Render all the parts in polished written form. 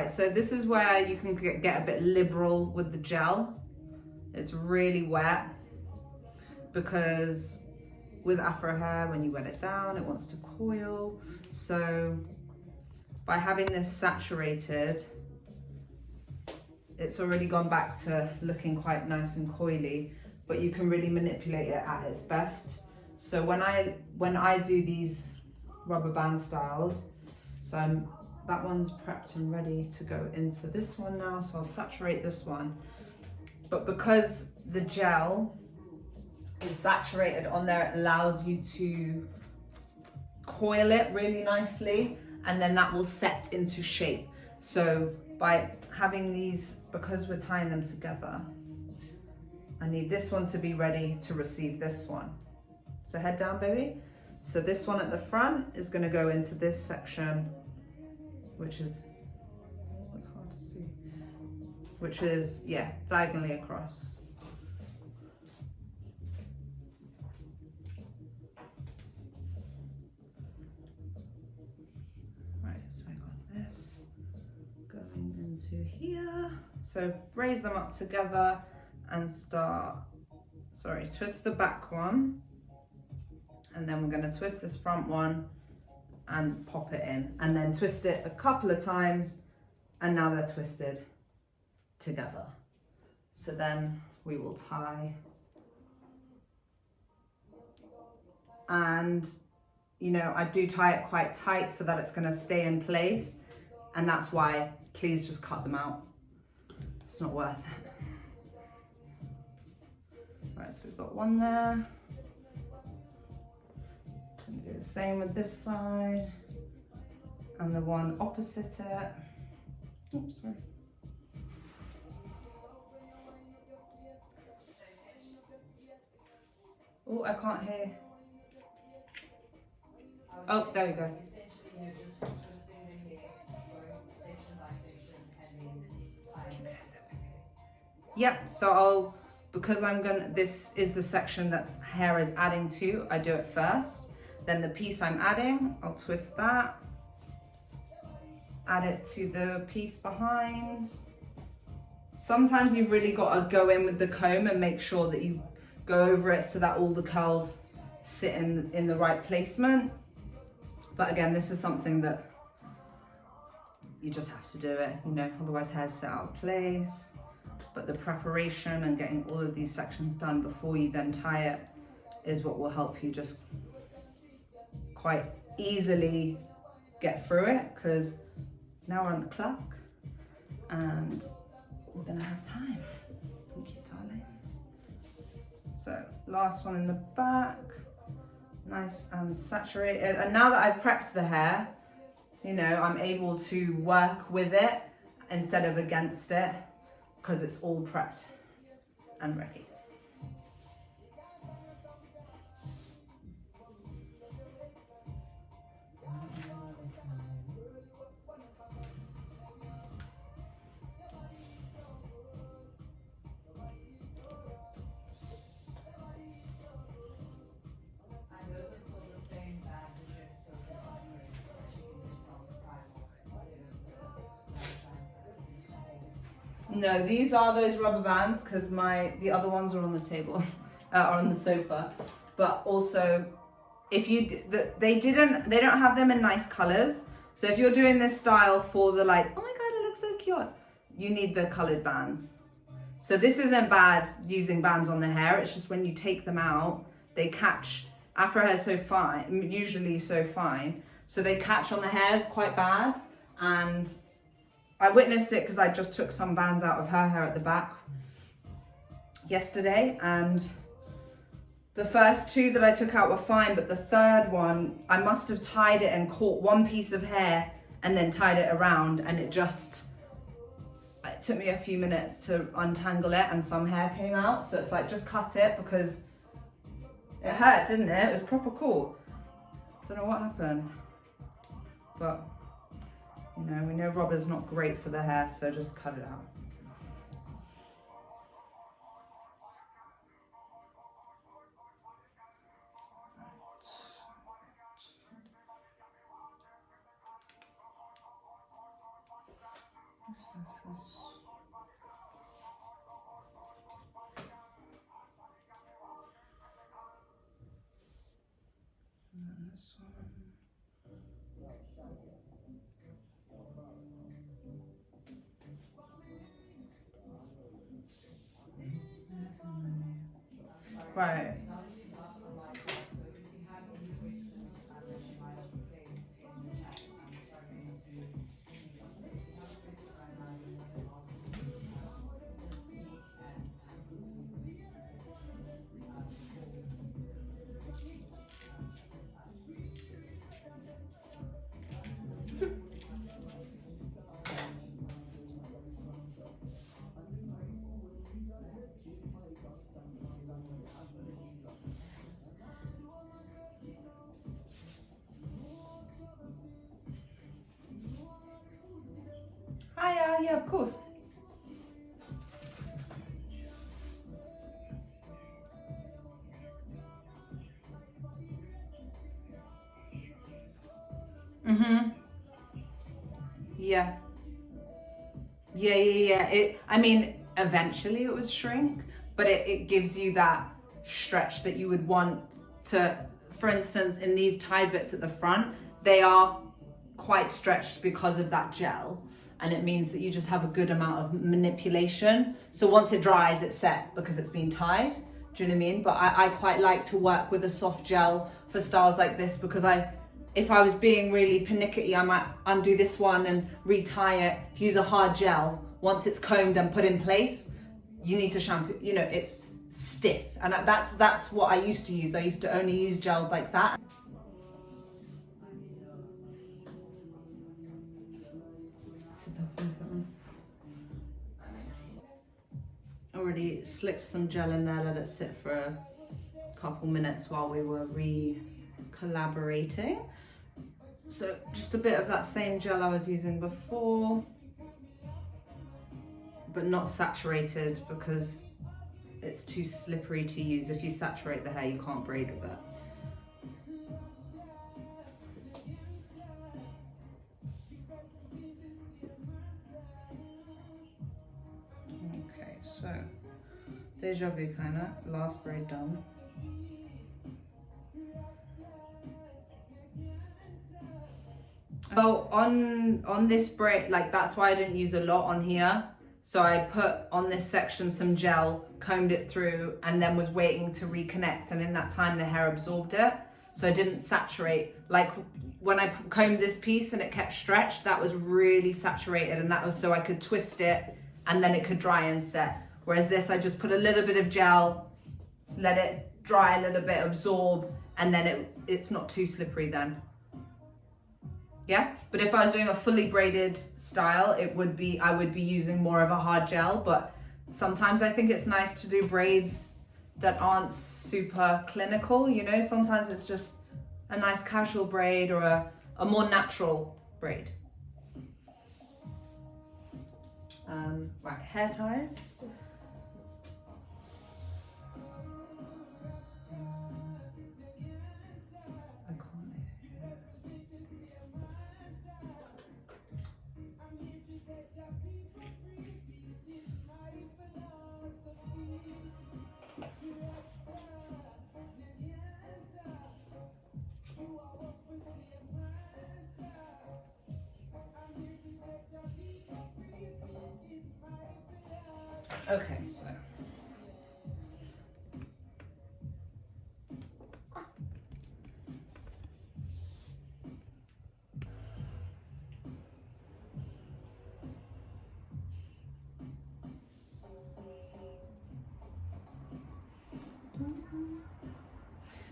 Right, so this is where you can get a bit liberal with the gel. It's really wet because with Afro hair, when you wet it down, it wants to coil. So by having this saturated, it's already gone back to looking quite nice and coily, but you can really manipulate it at its best. So when I do these rubber band styles, so that one's prepped and ready to go into this one now, so I'll saturate this one. But because the gel is saturated on there, it allows you to coil it really nicely, and then that will set into shape. So by having these, because we're tying them together, I need this one to be ready to receive this one. So head down, baby. So this one at the front is going to go into this section, which is, it's hard to see, which is, yeah, diagonally across. Right, so I got this going into here. So raise them up together and twist the back one. And then we're going to twist this front one and pop it in, and then twist it a couple of times, and now they're twisted together. So then we will tie, and you know, I do tie it quite tight so that it's going to stay in place, and that's why please just cut them out. It's not worth it. Right, so we've got one there. Do the same with this side and the one opposite it. Oops, sorry. Oh, I can't hear. Oh, there we go. Yep, so because this is the section that hair is adding to, I do it first. Then the piece I'm adding, I'll twist that, add it to the piece behind. Sometimes you've really got to go in with the comb and make sure that you go over it so that all the curls sit in the right placement. But again, this is something that you just have to do it, you know, otherwise hair's set out of place. But the preparation and getting all of these sections done before you then tie it is what will help you just quite easily get through it, because now we're on the clock and we're gonna have time. Thank you, darling. So last one in the back, nice and saturated. And now that I've prepped the hair, you know, I'm able to work with it instead of against it, because it's all prepped and ready. No, these are those rubber bands because the other ones are on the table, are on the sofa. But also, if they don't have them in nice colors. So if you're doing this style for the like, oh my god, it looks so cute, you need the colored bands. So this isn't bad using bands on the hair. It's just when you take them out, they catch. Afro hair is so fine, usually so fine, so they catch on the hairs quite bad. And I witnessed it because I just took some bands out of her hair at the back yesterday, and the first two that I took out were fine, but the third one, I must have tied it and caught one piece of hair and then tied it around, and it took me a few minutes to untangle it and some hair came out. So it's like, just cut it, because it hurt, didn't it? It was proper cool. Don't know what happened, but you know, we know rubber's not great for the hair, so just cut it out. And then this one. Right. Yeah, of course. Yeah. Yeah. I mean, eventually it would shrink, but it gives you that stretch that you would want to, for instance, in these tied bits at the front, they are quite stretched because of that gel. And it means that you just have a good amount of manipulation. So once it dries, it's set because it's been tied. Do you know what I mean? But I quite like to work with a soft gel for styles like this because if I was being really pernickety, I might undo this one and retie it. If you use a hard gel, once it's combed and put in place, you need to shampoo, you know, it's stiff. And that's what I used to use. I used to only use gels like that. Already slicked some gel in there, let it sit for a couple minutes while we were collaborating. So just a bit of that same gel I was using before, but not saturated because it's too slippery to use. If you saturate the hair, you can't braid with it. Okay, so deja vu kinda, last braid done. Oh, on this braid, like that's why I didn't use a lot on here. So I put on this section some gel, combed it through, and then was waiting to reconnect. And in that time, the hair absorbed it. So I didn't saturate. Like when I combed this piece and it kept stretched, that was really saturated. And that was so I could twist it and then it could dry and set. Whereas this, I just put a little bit of gel, let it dry a little bit, absorb, and then it's not too slippery then. Yeah, but if I was doing a fully braided style, I would be using more of a hard gel, but sometimes I think it's nice to do braids that aren't super clinical, you know, sometimes it's just a nice casual braid or a more natural braid. Right, hair ties. Okay,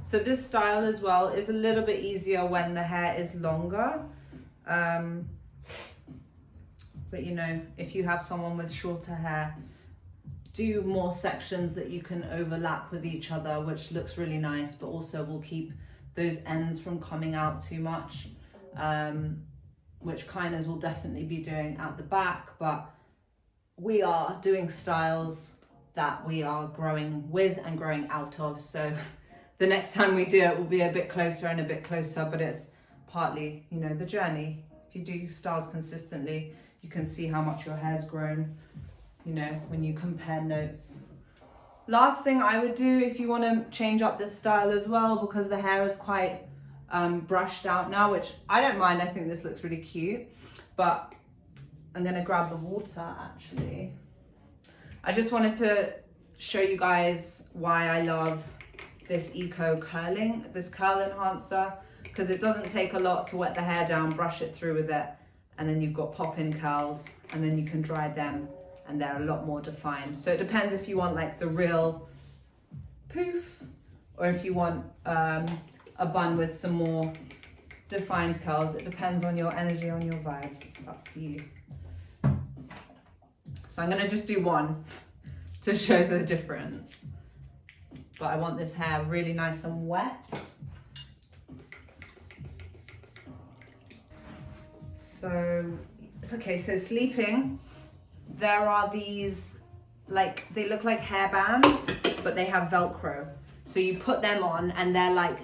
so this style as well is a little bit easier when the hair is longer. But you know, if you have someone with shorter hair, do more sections that you can overlap with each other, which looks really nice, but also will keep those ends from coming out too much, which kinders will definitely be doing at the back. But we are doing styles that we are growing with and growing out of. So the next time we do it will be a bit closer and a bit closer, but it's partly, you know, the journey. If you do styles consistently, you can see how much your hair's grown, you know, when you compare notes. Last thing I would do if you want to change up this style as well, because the hair is quite brushed out now, which I don't mind. I think this looks really cute, but I'm going to grab the water actually. I just wanted to show you guys why I love this eco curling, this curl enhancer, because it doesn't take a lot to wet the hair down, brush it through with it, and then you've got pop-in curls, and then you can dry them and they're a lot more defined. So it depends if you want like the real poof, or if you want a bun with some more defined curls. It depends on your energy, on your vibes. It's up to you. So I'm gonna just do one to show the difference. But I want this hair really nice and wet. So it's okay. So sleeping, there are these, like, they look like hair bands, but they have Velcro. So you put them on and they're like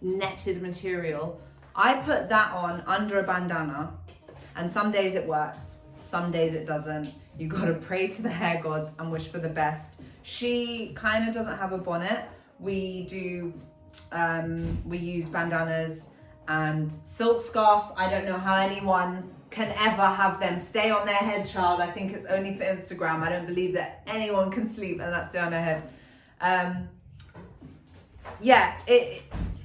netted material. I put that on under a bandana, and some days it works, some days it doesn't. You gotta pray to the hair gods and wish for the best. She kind of doesn't have a bonnet. We do, we use bandanas and silk scarves. I don't know how anyone can ever have them stay on their head, child. I think it's only for Instagram. I don't believe that anyone can sleep and that stay on their head. Yeah,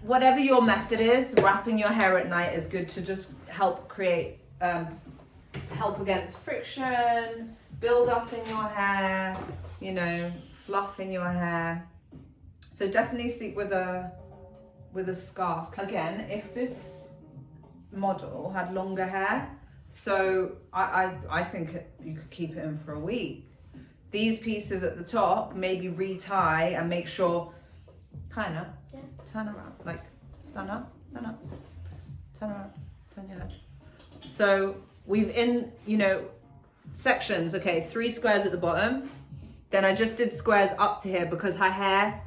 whatever your method is, wrapping your hair at night is good to just help create, help against friction, build up in your hair, you know, fluff in your hair. So definitely sleep with a scarf. Again, if this model had longer hair, so I think you could keep it in for a week. These pieces at the top, maybe retie and make sure, kind of, yeah. Turn around, like stand up, turn around, turn your head. So we've in, you know, sections, okay, 3 squares at the bottom. Then I just did squares up to here because her hair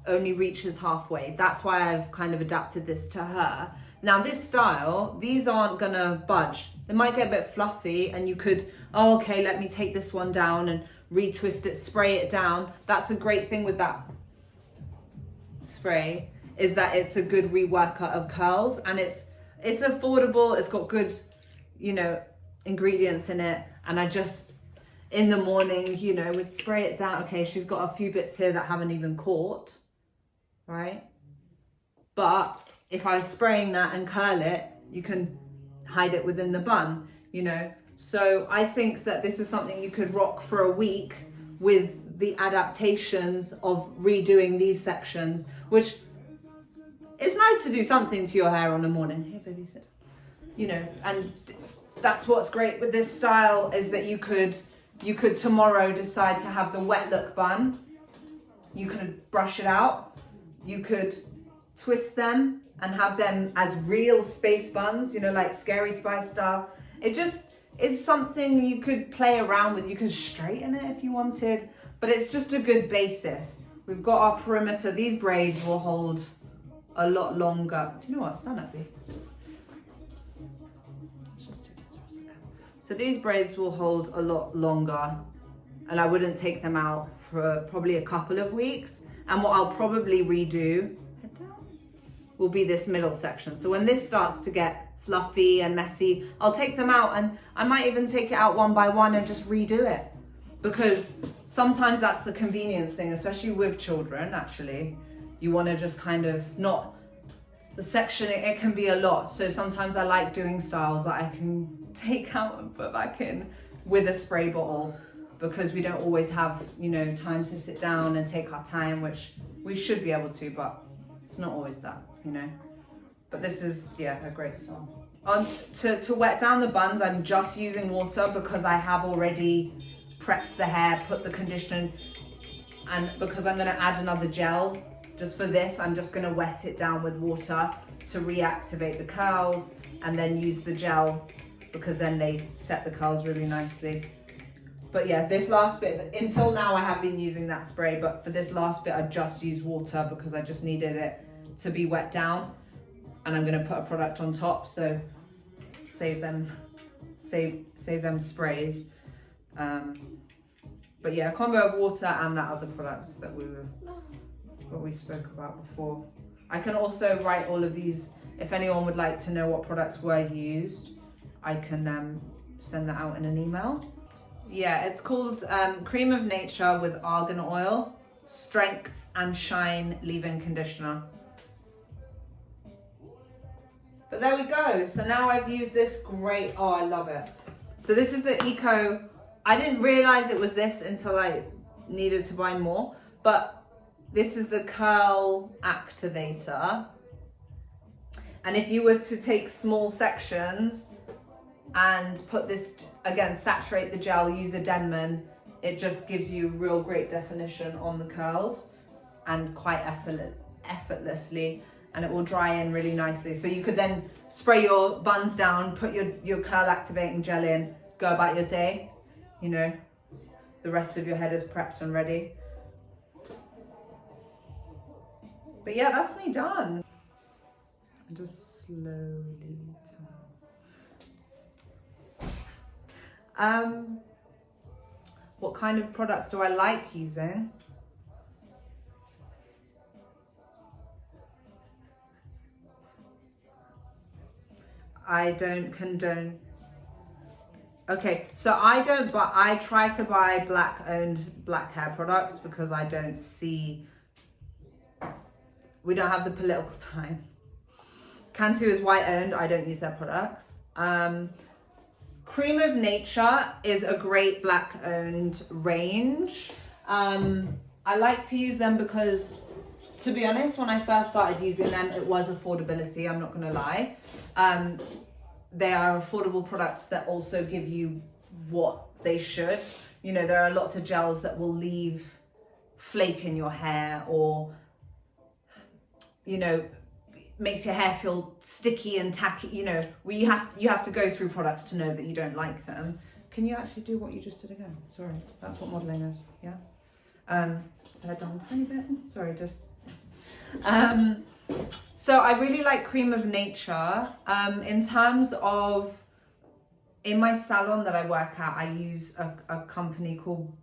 only reaches halfway. That's why I've kind of adapted this to her. Now this style, these aren't gonna budge. They might get a bit fluffy and you could, oh, okay, let me take this one down and retwist it, spray it down. That's a great thing with that spray, is that it's a good reworker of curls, and it's affordable, it's got good, you know, ingredients in it. And I just, in the morning, you know, would spray it down. Okay, she's got a few bits here that haven't even caught, right? But if I was spraying that and curl it, you can hide it within the bun, you know? So I think that this is something you could rock for a week with the adaptations of redoing these sections, which it's nice to do something to your hair on a morning. Here, baby, sit. You know, and that's what's great with this style, is that you could tomorrow decide to have the wet look bun. You could brush it out. You could twist them and have them as real space buns, you know, like Scary Spice style. It just is something you could play around with. You could straighten it if you wanted, but it's just a good basis. We've got our perimeter. These braids will hold a lot longer. Do you know what? Stand up, babe. So these braids will hold a lot longer, and I wouldn't take them out for probably a couple of weeks. And what I'll probably redo, head down, will be this middle section. So when this starts to get fluffy and messy, I'll take them out, and I might even take it out one by one and just redo it. Because sometimes that's the convenience thing, especially with children, actually. You want to just kind of not, the section, it can be a lot. So sometimes I like doing styles that I can take out and put back in with a spray bottle, because we don't always have, you know, time to sit down and take our time, which we should be able to, but it's not always that, you know. But this is, yeah, a great style. To wet down the buns, I'm just using water because I have already prepped the hair, put the conditioner, and because I'm going to add another gel just for this, I'm just going to wet it down with water to reactivate the curls, and then use the gel because then they set the curls really nicely. But yeah, this last bit, until now I have been using that spray, but for this last bit I just used water because I just needed it to be wet down, and I'm going to put a product on top, so save them save them sprays. But yeah, a combo of water and that other product that we spoke about before. I can also write all of these, if anyone would like to know what products were used, I can send that out in an email. Yeah, it's called Cream of Nature with Argan Oil, Strength and Shine Leave-In Conditioner. But there we go. So now I've used this great, oh, I love it. So this is the Eco, I didn't realize it was this until I needed to buy more, but this is the curl activator. And if you were to take small sections and put this, again, saturate the gel, use a Denman, it just gives you real great definition on the curls and quite effortlessly, and it will dry in really nicely. So you could then spray your buns down, put your curl activating gel in, go about your day, you know, the rest of your head is prepped and ready. But yeah, that's me done. Just slowly turn. What kind of products do I like using? I don't condone. Okay, so I don't, but I try to buy black-owned black hair products because I don't see, we don't have the political time. Cantu is white-owned, I don't use their products. Cream of Nature is a great black-owned range. I like to use them because, to be honest, when I first started using them, it was affordability, I'm not gonna lie. They are affordable products that also give you what they should. You know, there are lots of gels that will leave flake in your hair, or, you know, makes your hair feel sticky and tacky. You know, you have to go through products to know that you don't like them. Can you actually do what you just did again? Sorry, that's what modeling is. Yeah. So head down a tiny bit. Sorry, just. So I really like Cream of Nature. In terms of, in my salon that I work at, I use a company called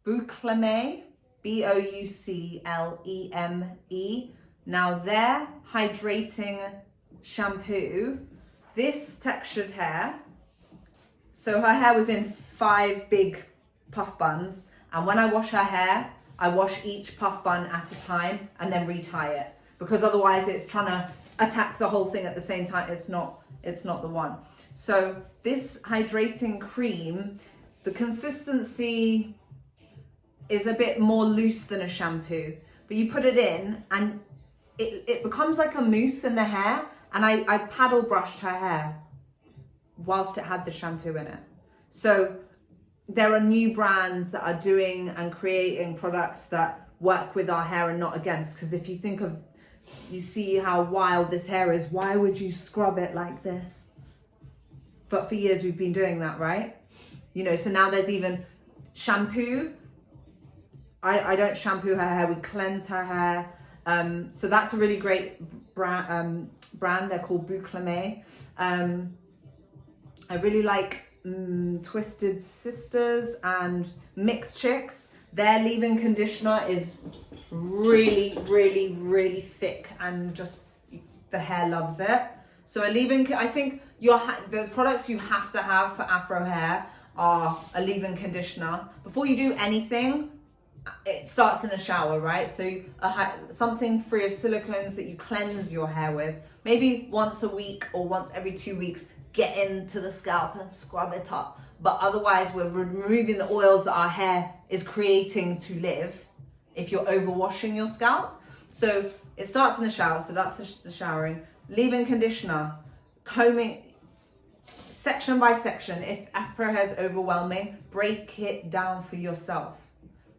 Boucleme, Boucleme. Now their hydrating shampoo, this textured hair, so her hair was in 5 big puff buns, and when I wash her hair, I wash each puff bun at a time and then retie it, because otherwise it's trying to attack the whole thing at the same time. It's not the one. So this hydrating cream, the consistency is a bit more loose than a shampoo, but you put it in and it becomes like a mousse in the hair. And I paddle brushed her hair whilst it had the shampoo in it. So there are new brands that are doing and creating products that work with our hair and not against. Because if you think of, you see how wild this hair is, why would you scrub it like this? But for years we've been doing that, right? You know, so now there's even shampoo. I don't shampoo her hair, we cleanse her hair. So that's a really great brand. They're called Boucleme. I really like Twisted Sisters and Mixed Chicks. Their leave-in conditioner is really, really, really thick, and just the hair loves it. So a leave-in, I think the products you have to have for Afro hair are a leave-in conditioner. Before you do anything, it starts in the shower, right? So something free of silicones that you cleanse your hair with. Maybe once a week or once every 2 weeks, get into the scalp and scrub it up. But otherwise, we're removing the oils that our hair is creating to live if you're overwashing your scalp. So it starts in the shower, so that's the showering. Leave-in conditioner, combing, section by section. If Afro hair is overwhelming, break it down for yourself.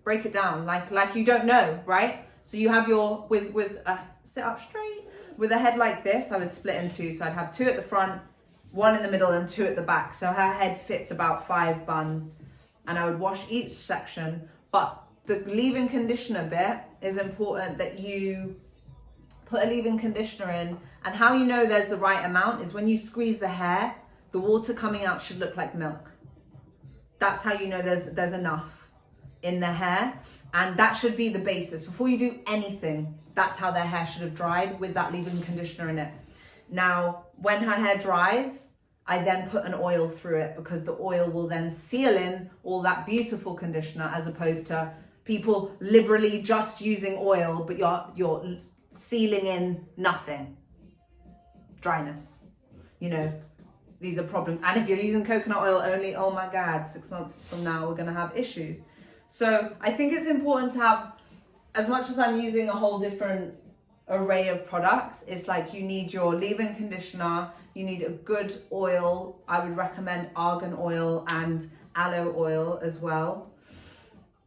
Break it down like you don't know, right? So you have your, sit up straight. With a head like this, I would split in 2. So I'd have 2 at the front, 1 in the middle, and 2 at the back. So her head fits about 5 buns, and I would wash each section. But the leave-in conditioner bit is important, that you put a leave-in conditioner in, and how you know there's the right amount is when you squeeze the hair, the water coming out should look like milk. That's how you know there's enough in the hair, and that should be the basis. Before you do anything, that's how their hair should have dried, with that leave-in conditioner in it. Now, when her hair dries, I then put an oil through it, because the oil will then seal in all that beautiful conditioner, as opposed to people liberally just using oil, but you're sealing in nothing. Dryness. You know, these are problems. And if you're using coconut oil only, oh my God, 6 months from now, we're gonna have issues. So I think it's important to have, as much as I'm using a whole different array of products, it's like you need your leave-in conditioner, you need a good oil. I would recommend argan oil and aloe oil as well.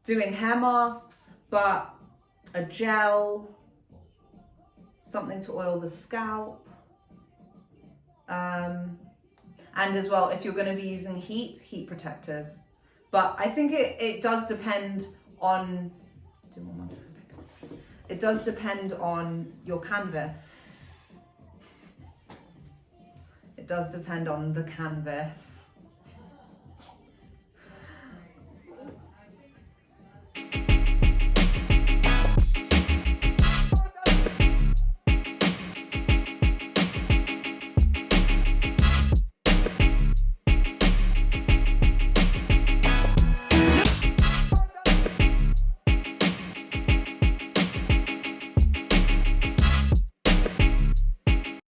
Doing hair masks, but a gel, something to oil the scalp. And as well, if you're going to be using heat protectors. But I think it does depend on, it does depend on your canvas. It does depend on the canvas.